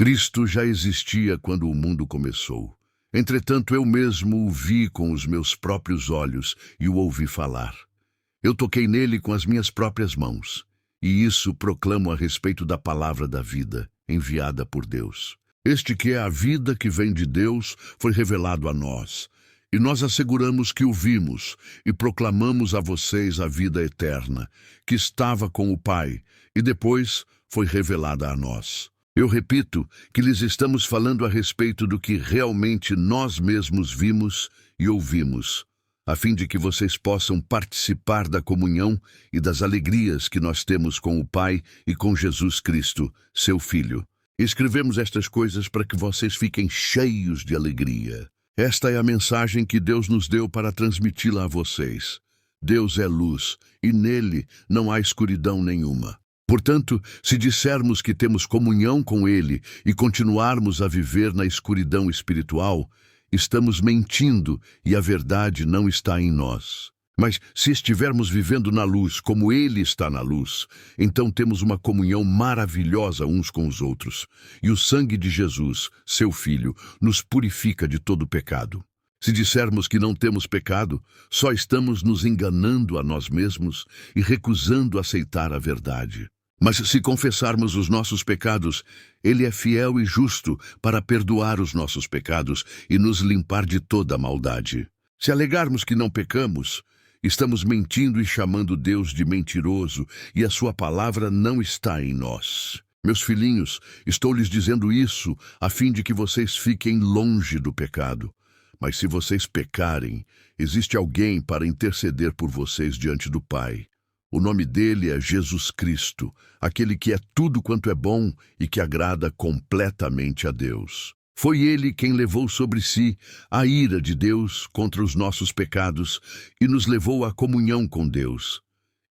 Cristo já existia quando o mundo começou. Entretanto, eu mesmo o vi com os meus próprios olhos e o ouvi falar. Eu toquei nele com as minhas próprias mãos, e isso proclamo a respeito da palavra da vida, enviada por Deus. Este que é a vida que vem de Deus foi revelado a nós, e nós asseguramos que o vimos e proclamamos a vocês a vida eterna, que estava com o Pai, e depois foi revelada a nós. Eu repito que lhes estamos falando a respeito do que realmente nós mesmos vimos e ouvimos, a fim de que vocês possam participar da comunhão e das alegrias que nós temos com o Pai e com Jesus Cristo, seu Filho. Escrevemos estas coisas para que vocês fiquem cheios de alegria. Esta é a mensagem que Deus nos deu para transmiti-la a vocês. Deus é luz, e nele não há escuridão nenhuma. Portanto, se dissermos que temos comunhão com Ele e continuarmos a viver na escuridão espiritual, estamos mentindo e a verdade não está em nós. Mas se estivermos vivendo na luz como Ele está na luz, então temos uma comunhão maravilhosa uns com os outros. E o sangue de Jesus, seu Filho, nos purifica de todo pecado. Se dissermos que não temos pecado, só estamos nos enganando a nós mesmos e recusando aceitar a verdade. Mas se confessarmos os nossos pecados, Ele é fiel e justo para perdoar os nossos pecados e nos limpar de toda a maldade. Se alegarmos que não pecamos, estamos mentindo e chamando Deus de mentiroso, e a sua palavra não está em nós. Meus filhinhos, estou lhes dizendo isso a fim de que vocês fiquem longe do pecado. Mas se vocês pecarem, existe alguém para interceder por vocês diante do Pai. O nome dele é Jesus Cristo, aquele que é tudo quanto é bom e que agrada completamente a Deus. Foi ele quem levou sobre si a ira de Deus contra os nossos pecados e nos levou à comunhão com Deus.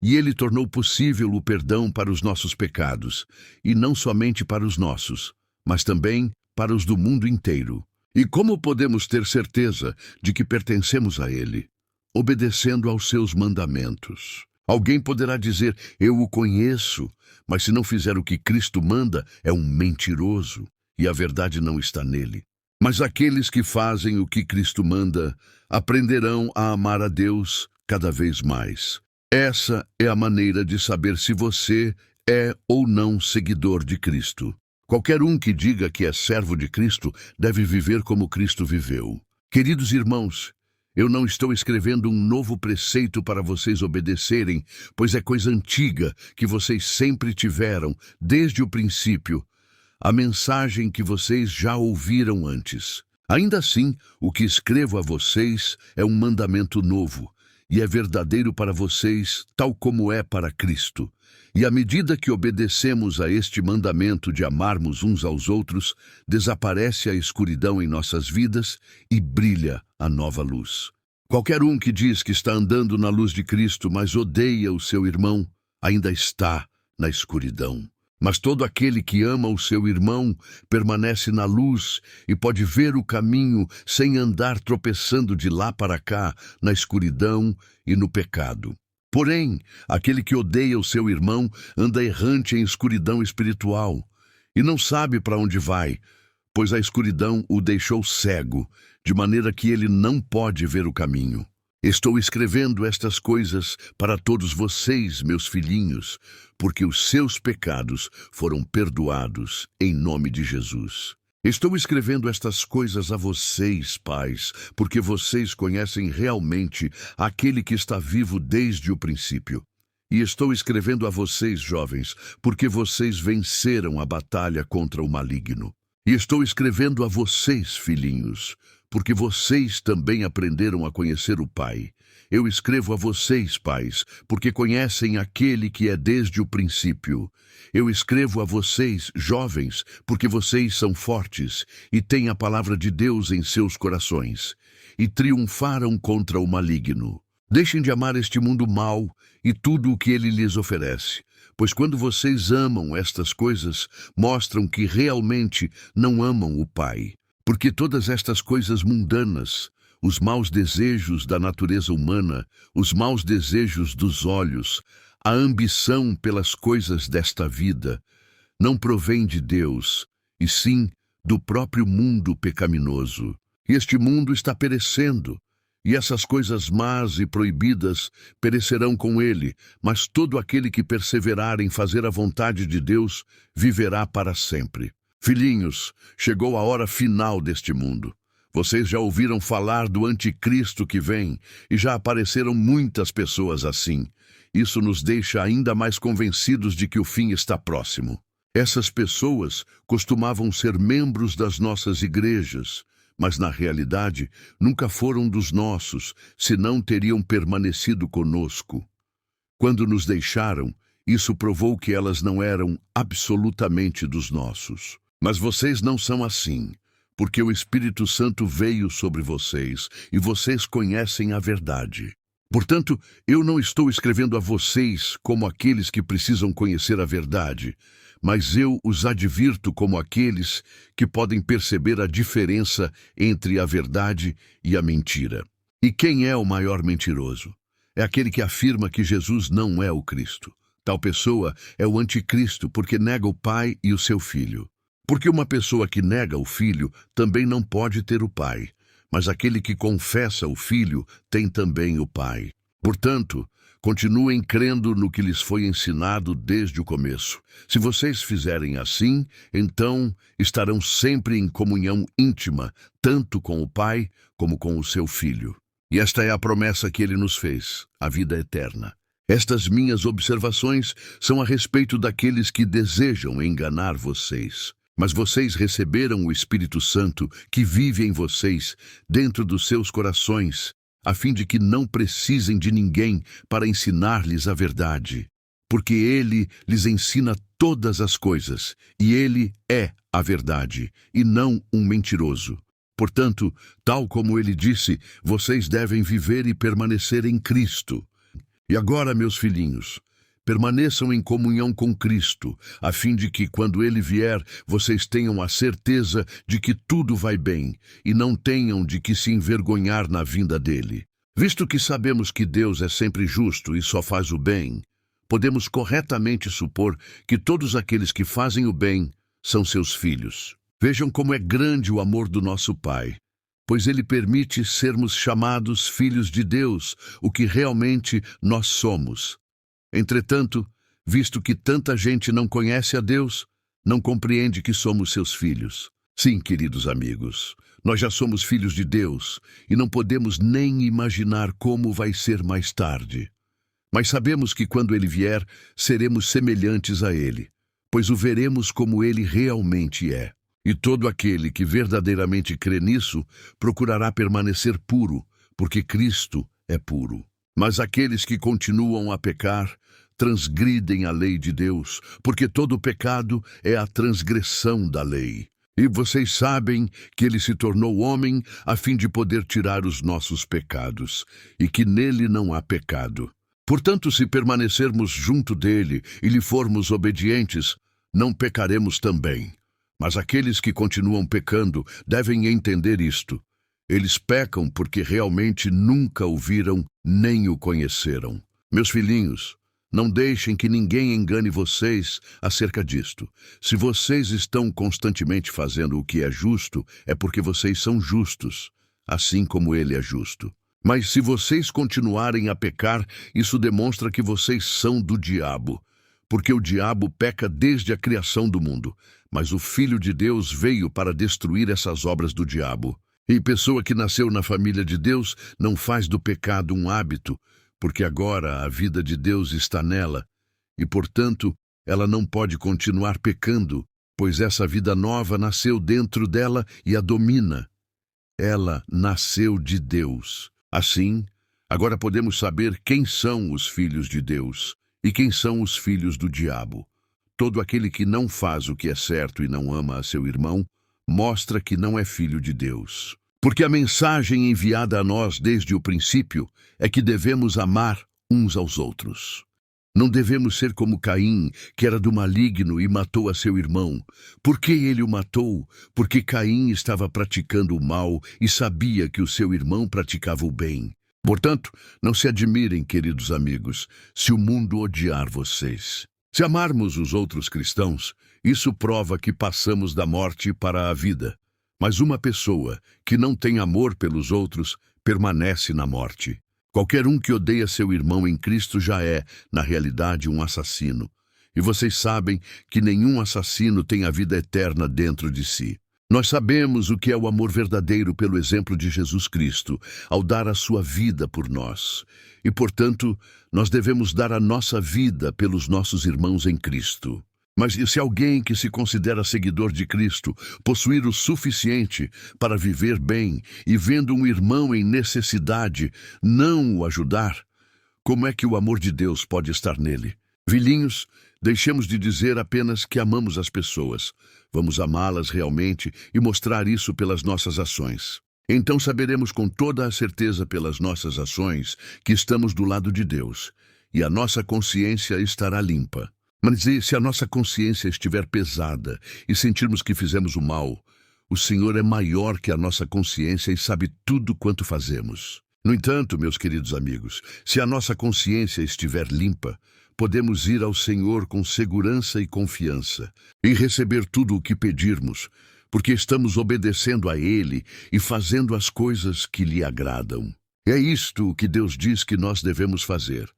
E ele tornou possível o perdão para os nossos pecados, e não somente para os nossos, mas também para os do mundo inteiro. E como podemos ter certeza de que pertencemos a ele? Obedecendo aos seus mandamentos. Alguém poderá dizer, eu o conheço, mas se não fizer o que Cristo manda, é um mentiroso, e a verdade não está nele. Mas aqueles que fazem o que Cristo manda, aprenderão a amar a Deus cada vez mais. Essa é a maneira de saber se você é ou não seguidor de Cristo. Qualquer um que diga que é servo de Cristo deve viver como Cristo viveu. Queridos irmãos, eu não estou escrevendo um novo preceito para vocês obedecerem, pois é coisa antiga que vocês sempre tiveram, desde o princípio, a mensagem que vocês já ouviram antes. Ainda assim, o que escrevo a vocês é um mandamento novo, e é verdadeiro para vocês, tal como é para Cristo. E à medida que obedecemos a este mandamento de amarmos uns aos outros, desaparece a escuridão em nossas vidas e brilha a nova luz. Qualquer um que diz que está andando na luz de Cristo, mas odeia o seu irmão, ainda está na escuridão. Mas todo aquele que ama o seu irmão permanece na luz e pode ver o caminho sem andar tropeçando de lá para cá, na escuridão e no pecado. Porém, aquele que odeia o seu irmão anda errante em escuridão espiritual e não sabe para onde vai, pois a escuridão o deixou cego, de maneira que ele não pode ver o caminho. Estou escrevendo estas coisas para todos vocês, meus filhinhos, porque os seus pecados foram perdoados em nome de Jesus. Estou escrevendo estas coisas a vocês, pais, porque vocês conhecem realmente aquele que está vivo desde o princípio. E estou escrevendo a vocês, jovens, porque vocês venceram a batalha contra o maligno. E estou escrevendo a vocês, filhinhos, porque vocês também aprenderam a conhecer o Pai. Eu escrevo a vocês, pais, porque conhecem aquele que é desde o princípio. Eu escrevo a vocês, jovens, porque vocês são fortes e têm a palavra de Deus em seus corações, e triunfaram contra o maligno. Deixem de amar este mundo mau e tudo o que ele lhes oferece, pois quando vocês amam estas coisas, mostram que realmente não amam o Pai. Porque todas estas coisas mundanas, os maus desejos da natureza humana, os maus desejos dos olhos, a ambição pelas coisas desta vida, não provém de Deus, e sim do próprio mundo pecaminoso. Este mundo está perecendo, e essas coisas más e proibidas perecerão com ele, mas todo aquele que perseverar em fazer a vontade de Deus viverá para sempre. Filhinhos, chegou a hora final deste mundo. Vocês já ouviram falar do anticristo que vem, e já apareceram muitas pessoas assim. Isso nos deixa ainda mais convencidos de que o fim está próximo. Essas pessoas costumavam ser membros das nossas igrejas, mas na realidade nunca foram dos nossos, senão teriam permanecido conosco. Quando nos deixaram, isso provou que elas não eram absolutamente dos nossos. Mas vocês não são assim, porque o Espírito Santo veio sobre vocês e vocês conhecem a verdade. Portanto, eu não estou escrevendo a vocês como aqueles que precisam conhecer a verdade, mas eu os advirto como aqueles que podem perceber a diferença entre a verdade e a mentira. E quem é o maior mentiroso? É aquele que afirma que Jesus não é o Cristo. Tal pessoa é o anticristo, porque nega o Pai e o seu Filho. Porque uma pessoa que nega o Filho também não pode ter o Pai, mas aquele que confessa o Filho tem também o Pai. Portanto, continuem crendo no que lhes foi ensinado desde o começo. Se vocês fizerem assim, então estarão sempre em comunhão íntima, tanto com o Pai como com o seu Filho. E esta é a promessa que ele nos fez, a vida eterna. Estas minhas observações são a respeito daqueles que desejam enganar vocês. Mas vocês receberam o Espírito Santo que vive em vocês, dentro dos seus corações, a fim de que não precisem de ninguém para ensinar-lhes a verdade. Porque ele lhes ensina todas as coisas, e ele é a verdade, e não um mentiroso. Portanto, tal como ele disse, vocês devem viver e permanecer em Cristo. E agora, meus filhinhos, permaneçam em comunhão com Cristo, a fim de que, quando ele vier, vocês tenham a certeza de que tudo vai bem, e não tenham de que se envergonhar na vinda dele. Visto que sabemos que Deus é sempre justo e só faz o bem, podemos corretamente supor que todos aqueles que fazem o bem são seus filhos. Vejam como é grande o amor do nosso Pai, pois ele permite sermos chamados filhos de Deus, o que realmente nós somos. Entretanto, visto que tanta gente não conhece a Deus, não compreende que somos seus filhos. Sim, queridos amigos, nós já somos filhos de Deus e não podemos nem imaginar como vai ser mais tarde. Mas sabemos que quando ele vier, seremos semelhantes a ele, pois o veremos como ele realmente é. E todo aquele que verdadeiramente crê nisso procurará permanecer puro, porque Cristo é puro. Mas aqueles que continuam a pecar transgridem a lei de Deus, porque todo pecado é a transgressão da lei. E vocês sabem que ele se tornou homem a fim de poder tirar os nossos pecados, e que nele não há pecado. Portanto, se permanecermos junto dele e lhe formos obedientes, não pecaremos também. Mas aqueles que continuam pecando devem entender isto. Eles pecam porque realmente nunca o viram nem o conheceram. Meus filhinhos, não deixem que ninguém engane vocês acerca disto. Se vocês estão constantemente fazendo o que é justo, é porque vocês são justos, assim como ele é justo. Mas se vocês continuarem a pecar, isso demonstra que vocês são do diabo, porque o diabo peca desde a criação do mundo, mas o Filho de Deus veio para destruir essas obras do diabo. E pessoa que nasceu na família de Deus não faz do pecado um hábito, porque agora a vida de Deus está nela, e, portanto, ela não pode continuar pecando, pois essa vida nova nasceu dentro dela e a domina. Ela nasceu de Deus. Assim, agora podemos saber quem são os filhos de Deus e quem são os filhos do diabo. Todo aquele que não faz o que é certo e não ama a seu irmão, mostra que não é filho de Deus. Porque a mensagem enviada a nós desde o princípio é que devemos amar uns aos outros. Não devemos ser como Caim, que era do maligno e matou a seu irmão. Por que ele o matou? Porque Caim estava praticando o mal e sabia que o seu irmão praticava o bem. Portanto, não se admirem, queridos amigos, se o mundo odiar vocês. Se amarmos os outros cristãos, isso prova que passamos da morte para a vida. Mas uma pessoa que não tem amor pelos outros permanece na morte. Qualquer um que odeia seu irmão em Cristo já é, na realidade, um assassino. E vocês sabem que nenhum assassino tem a vida eterna dentro de si. Nós sabemos o que é o amor verdadeiro pelo exemplo de Jesus Cristo, ao dar a sua vida por nós. E, portanto, nós devemos dar a nossa vida pelos nossos irmãos em Cristo. Mas e se alguém que se considera seguidor de Cristo possuir o suficiente para viver bem e vendo um irmão em necessidade não o ajudar, como é que o amor de Deus pode estar nele? Filhinhos, deixemos de dizer apenas que amamos as pessoas. Vamos amá-las realmente e mostrar isso pelas nossas ações. Então saberemos com toda a certeza pelas nossas ações que estamos do lado de Deus, e a nossa consciência estará limpa. Mas e se a nossa consciência estiver pesada e sentirmos que fizemos o mal, o Senhor é maior que a nossa consciência e sabe tudo quanto fazemos. No entanto, meus queridos amigos, se a nossa consciência estiver limpa, podemos ir ao Senhor com segurança e confiança e receber tudo o que pedirmos, porque estamos obedecendo a Ele e fazendo as coisas que lhe agradam. É isto que Deus diz que nós devemos fazer: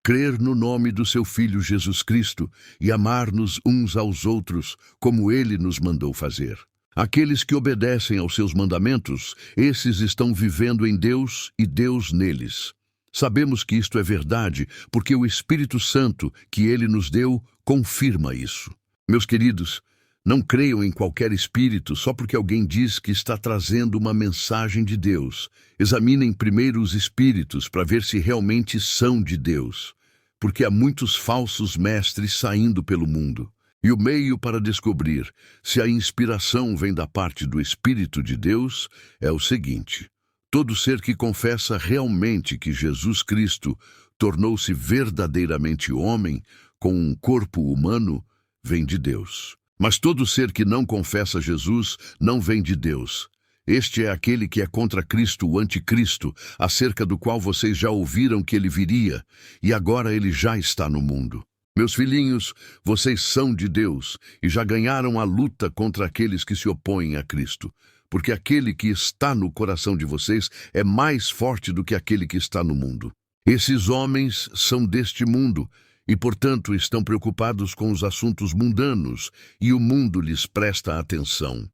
crer no nome do seu Filho Jesus Cristo e amar-nos uns aos outros, como Ele nos mandou fazer. Aqueles que obedecem aos seus mandamentos, esses estão vivendo em Deus e Deus neles. Sabemos que isto é verdade, porque o Espírito Santo que Ele nos deu confirma isso. Meus queridos, não creiam em qualquer espírito só porque alguém diz que está trazendo uma mensagem de Deus. Examinem primeiro os espíritos para ver se realmente são de Deus, porque há muitos falsos mestres saindo pelo mundo. E o meio para descobrir se a inspiração vem da parte do Espírito de Deus é o seguinte: todo ser que confessa realmente que Jesus Cristo tornou-se verdadeiramente homem, com um corpo humano, vem de Deus. Mas todo ser que não confessa Jesus não vem de Deus. Este é aquele que é contra Cristo, o anticristo, acerca do qual vocês já ouviram que ele viria, e agora ele já está no mundo. Meus filhinhos, vocês são de Deus e já ganharam a luta contra aqueles que se opõem a Cristo, porque aquele que está no coração de vocês é mais forte do que aquele que está no mundo. Esses homens são deste mundo e, portanto, estão preocupados com os assuntos mundanos, e o mundo lhes presta atenção.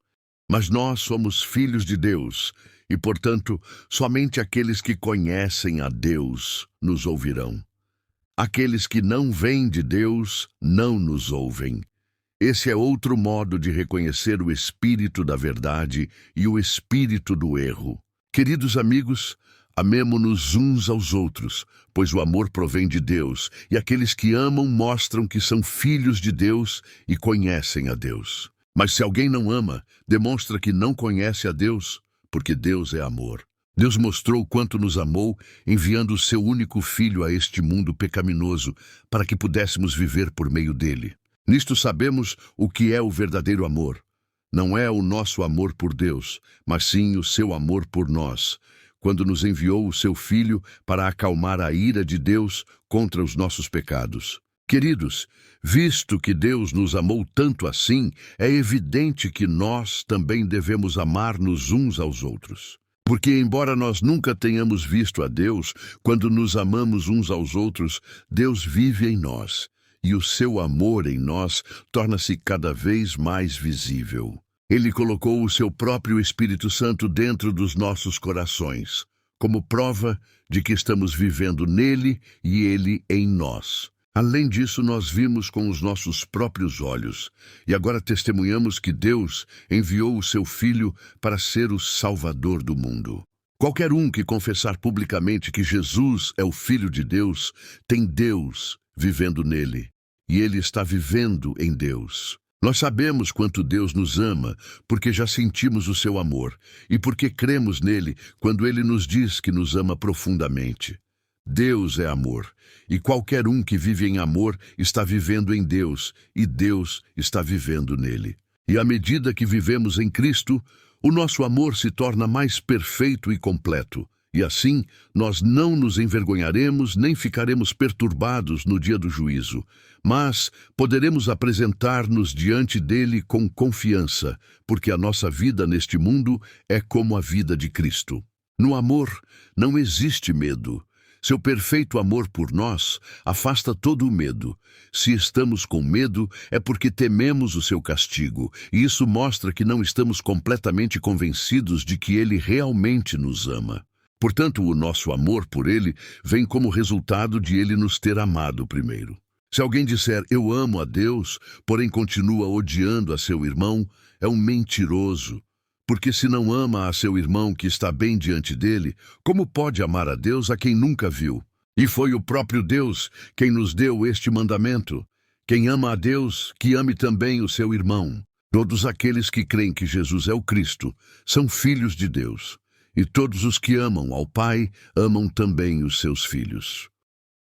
Mas nós somos filhos de Deus e, portanto, somente aqueles que conhecem a Deus nos ouvirão. Aqueles que não vêm de Deus não nos ouvem. Esse é outro modo de reconhecer o espírito da verdade e o espírito do erro. Queridos amigos, amemo-nos uns aos outros, pois o amor provém de Deus, e aqueles que amam mostram que são filhos de Deus e conhecem a Deus. Mas se alguém não ama, demonstra que não conhece a Deus, porque Deus é amor. Deus mostrou quanto nos amou, enviando o seu único Filho a este mundo pecaminoso, para que pudéssemos viver por meio dele. Nisto sabemos o que é o verdadeiro amor. Não é o nosso amor por Deus, mas sim o seu amor por nós, quando nos enviou o seu Filho para acalmar a ira de Deus contra os nossos pecados. Queridos, visto que Deus nos amou tanto assim, é evidente que nós também devemos amar-nos uns aos outros. Porque, embora nós nunca tenhamos visto a Deus, quando nos amamos uns aos outros, Deus vive em nós, e o seu amor em nós torna-se cada vez mais visível. Ele colocou o seu próprio Espírito Santo dentro dos nossos corações, como prova de que estamos vivendo nele e ele em nós. Além disso, nós vimos com os nossos próprios olhos, e agora testemunhamos que Deus enviou o seu Filho para ser o Salvador do mundo. Qualquer um que confessar publicamente que Jesus é o Filho de Deus, tem Deus vivendo nele, e ele está vivendo em Deus. Nós sabemos quanto Deus nos ama, porque já sentimos o seu amor, e porque cremos nele quando ele nos diz que nos ama profundamente. Deus é amor, e qualquer um que vive em amor está vivendo em Deus, e Deus está vivendo nele. E à medida que vivemos em Cristo, o nosso amor se torna mais perfeito e completo. E assim, nós não nos envergonharemos nem ficaremos perturbados no dia do juízo, mas poderemos apresentar-nos diante dele com confiança, porque a nossa vida neste mundo é como a vida de Cristo. No amor não existe medo. Seu perfeito amor por nós afasta todo o medo. Se estamos com medo, é porque tememos o seu castigo, e isso mostra que não estamos completamente convencidos de que ele realmente nos ama. Portanto, o nosso amor por ele vem como resultado de ele nos ter amado primeiro. Se alguém disser, eu amo a Deus, porém continua odiando a seu irmão, é um mentiroso. Porque se não ama a seu irmão que está bem diante dele, como pode amar a Deus a quem nunca viu? E foi o próprio Deus quem nos deu este mandamento. Quem ama a Deus, que ame também o seu irmão. Todos aqueles que creem que Jesus é o Cristo são filhos de Deus. E todos os que amam ao Pai amam também os seus filhos.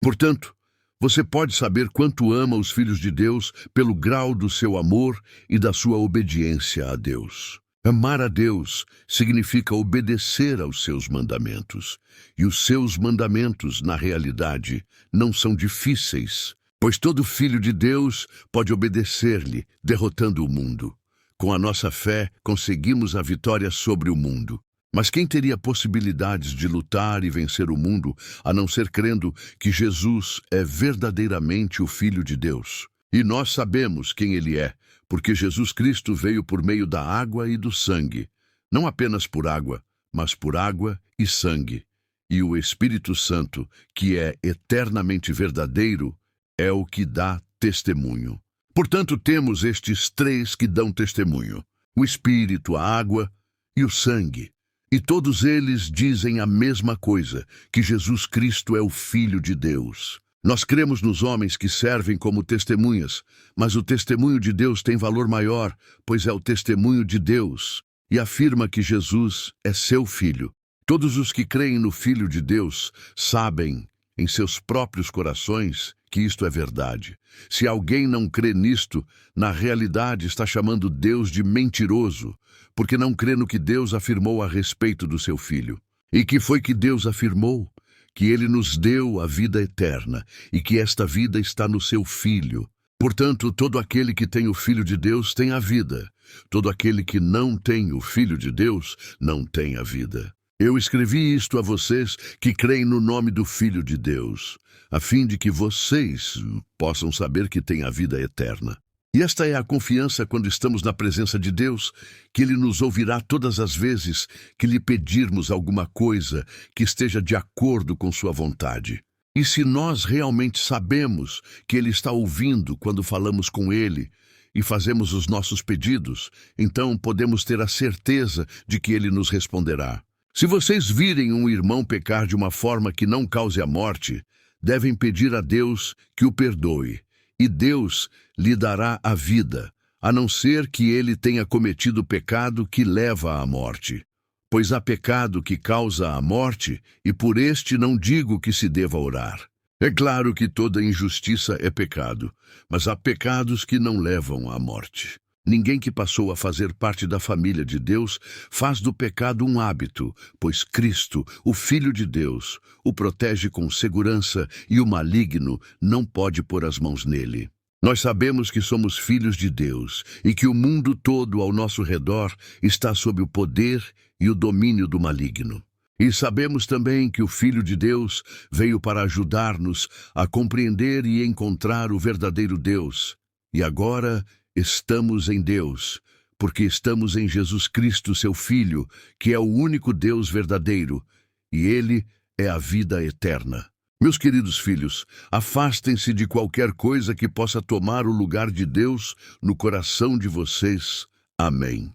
Portanto, você pode saber quanto ama os filhos de Deus pelo grau do seu amor e da sua obediência a Deus. Amar a Deus significa obedecer aos seus mandamentos. E os seus mandamentos, na realidade, não são difíceis, pois todo filho de Deus pode obedecer-lhe, derrotando o mundo. Com a nossa fé, conseguimos a vitória sobre o mundo. Mas quem teria possibilidades de lutar e vencer o mundo, a não ser crendo que Jesus é verdadeiramente o Filho de Deus? E nós sabemos quem ele é, porque Jesus Cristo veio por meio da água e do sangue. Não apenas por água, mas por água e sangue. E o Espírito Santo, que é eternamente verdadeiro, é o que dá testemunho. Portanto, temos estes três que dão testemunho: o Espírito, a água e o sangue. E todos eles dizem a mesma coisa, que Jesus Cristo é o Filho de Deus. Nós cremos nos homens que servem como testemunhas, mas o testemunho de Deus tem valor maior, pois é o testemunho de Deus, e afirma que Jesus é seu Filho. Todos os que creem no Filho de Deus sabem, em seus próprios corações, que isto é verdade. Se alguém não crê nisto, na realidade está chamando Deus de mentiroso, porque não crê no que Deus afirmou a respeito do seu Filho. E que foi que Deus afirmou? Que ele nos deu a vida eterna, e que esta vida está no seu Filho. Portanto, todo aquele que tem o Filho de Deus tem a vida. Todo aquele que não tem o Filho de Deus não tem a vida. Eu escrevi isto a vocês que creem no nome do Filho de Deus, a fim de que vocês possam saber que têm a vida eterna. E esta é a confiança quando estamos na presença de Deus, que Ele nos ouvirá todas as vezes que lhe pedirmos alguma coisa que esteja de acordo com sua vontade. E se nós realmente sabemos que Ele está ouvindo quando falamos com Ele e fazemos os nossos pedidos, então podemos ter a certeza de que Ele nos responderá. Se vocês virem um irmão pecar de uma forma que não cause a morte, devem pedir a Deus que o perdoe, e Deus lhe dará a vida, a não ser que ele tenha cometido pecado que leva à morte. Pois há pecado que causa a morte, e por este não digo que se deva orar. É claro que toda injustiça é pecado, mas há pecados que não levam à morte. Ninguém que passou a fazer parte da família de Deus faz do pecado um hábito, pois Cristo, o Filho de Deus, o protege com segurança e o maligno não pode pôr as mãos nele. Nós sabemos que somos filhos de Deus e que o mundo todo ao nosso redor está sob o poder e o domínio do maligno. E sabemos também que o Filho de Deus veio para ajudar-nos a compreender e encontrar o verdadeiro Deus. E agora estamos em Deus, porque estamos em Jesus Cristo, seu Filho, que é o único Deus verdadeiro, e Ele é a vida eterna. Meus queridos filhos, afastem-se de qualquer coisa que possa tomar o lugar de Deus no coração de vocês. Amém.